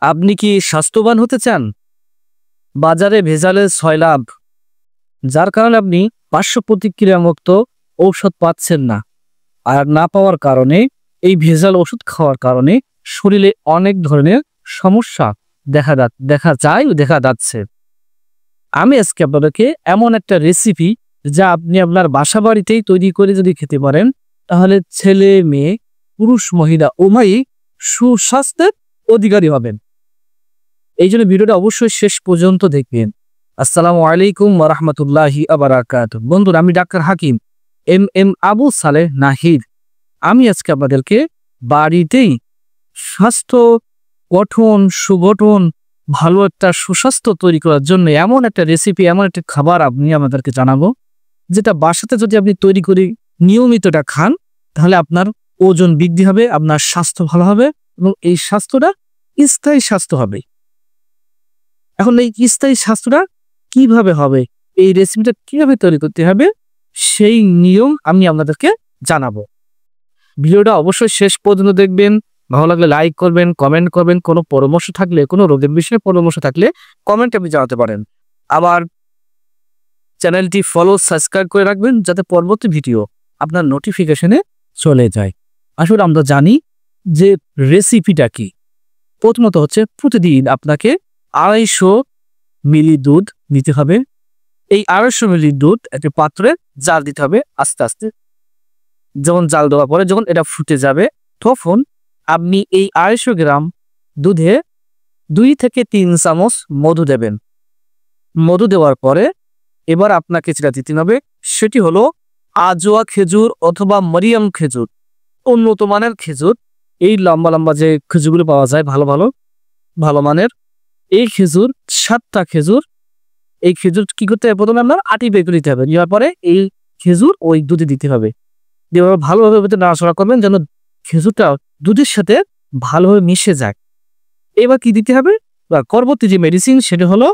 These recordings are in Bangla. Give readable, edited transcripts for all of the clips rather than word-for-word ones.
আপনি কি স্বাস্থ্যবান হতে চান? বাজারে ভেজালের সয়লাব, যার কারণে আপনি পার্শ্ব প্রতিক্রিয়ামুক্ত ঔষধ পাচ্ছেন না। আর না পাওয়ার কারণে, এই ভেজাল ওষুধ খাওয়ার কারণে শরীরে অনেক ধরনের সমস্যা দেখা যাচ্ছে। আমি আজকে আপনাদেরকে এমন একটা রেসিপি, যা আপনি আপনার বাসা বাড়িতেই তৈরি করে যদি খেতে পারেন, তাহলে ছেলে মেয়ে, পুরুষ মহিলা উভয়ই সুস্বাস্থ্যের অধিকারী হবেন। এই জন্য ভিডিওটা অবশ্যই শেষ পর্যন্ত দেখবেন। আসসালামু আলাইকুম ওয়া রাহমাতুল্লাহি ওয়া বারাকাতুহু। বন্ধুরা, আমি ডাক্তার হাকিম এম আবু সালেহ নাহিদ। আমি আজকে আপনাদেরকে বাড়িতেই স্বাস্থ্য গঠন, সুগঠন, ভালো একটা সুস্বাস্থ্য তৈরি করার জন্য এমন একটা রেসিপি, এমন একটা খাবার আপনি আমাদেরকে জানাবো, যেটা বাসাতে যদি আপনি তৈরি করে নিয়মিতটা খান, তাহলে আপনার ওজন বৃদ্ধি হবে, আপনার স্বাস্থ্য ভালো হবে এবং এই স্বাস্থ্যটা স্থায়ী স্বাস্থ্য হবে। এখন এই স্থায়ী স্বাস্থ্যটা কিভাবে হবে, এই রেসিপিটা কিভাবে তৈরি করতে হবে, সেই নিয়ম আমি আপনাদেরকে জানাবো। ভিডিওটা অবশ্যই শেষ পর্যন্ত দেখবেন। ভালো লাগলে লাইক করবেন, কমেন্ট করবেন। কোনো পরামর্শ থাকলে, কোনো রোগের বিষয়ে পরামর্শ থাকলে কমেন্ট আপনি জানাতে পারেন। আবার চ্যানেলটি ফলো, সাবস্ক্রাইব করে রাখবেন, যাতে পরবর্তী ভিডিও আপনার নোটিফিকেশনে চলে যায়। আসলে আমরা জানি যে রেসিপিটা কি। প্রথমত হচ্ছে, প্রতিদিন আপনাকে 250 মিলি দুধ নিতে হবে। এই 250 মিলি দুধ একটা পাত্রে জাল দিতে হবে আস্তে আস্তে। যখন জাল দেওয়ার পরে যখন এটা ফুটে যাবে, তখন আপনি এই 250 গ্রাম দুধে 2 থেকে 3 চামচ মধু দেবেন। মধু দেওয়ার পরে এবার আপনাকে যেটা দিতে হবে, সেটি হলো আজোয়া খেজুর অথবা মরিয়ম খেজুর, উন্নত মানের খেজুর। এই লম্বা লম্বা যে খেজুরগুলো পাওয়া যায় ভালো মানের, এই খেজুর 7টা খেজুর। এই খেজুর কি করতে হবে, প্রথমে আপনার আটি বের করে দিতে হবে। দেওয়ার পরে এই খেজুর ওই দুধে দিতে হবে। দেওয়ার ভালোভাবে নাড়াচাড়া করবেন, যেন খেজুরটা দুধের সাথে ভালোভাবে মিশে যায়। এবার কি দিতে হবে, বা পরবর্তী যে মেডিসিন, সেটি হলো,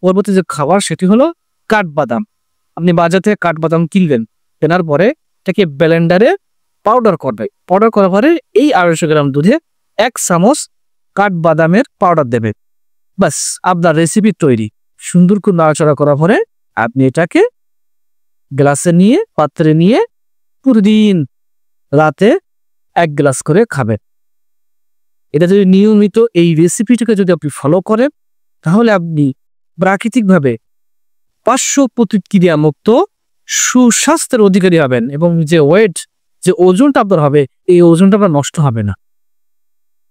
পরবর্তী যে খাবার, সেটি হলো কাঠবাদাম। আপনি বাজার থেকে কাঠবাদাম কিনবেন, কেনার পরে এটাকে ব্লেন্ডারে পাউডার করবে। পাউডার করার পরে এই 250 গ্রাম দুধে 1 চামচ কাঠবাদামের পাউডার দেবে। বাস, আপনার রেসিপি তৈরি। সুন্দর করে নাড়াচাড়া করার পরে আপনি এটাকে গ্লাসে নিয়ে, পাত্রে নিয়ে প্রতিদিন রাতে 1 গ্লাস করে খাবেন। এটা যদি নিয়মিত এই রেসিপিটাকে যদি আপনি ফলো করেন, তাহলে আপনি প্রাকৃতিকভাবে পার্শ্ব প্রতিক্রিয়া মুক্ত সুস্বাস্থ্যের অধিকারী হবেন এবং যে ওজনটা আপনার হবে, এই ওজনটা আপনার নষ্ট হবে না।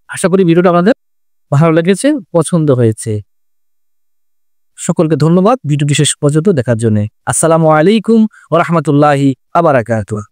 আশা করি ভিডিওটা আমাদের ভালো লেগেছে, পছন্দ হয়েছে। সকলকে ধন্যবাদ ভিডিওটি শেষ পর্যন্ত দেখার জন্য। আসসালামু আলাইকুম ওয়া রাহমাতুল্লাহি ওয়া বারাকাতুহু।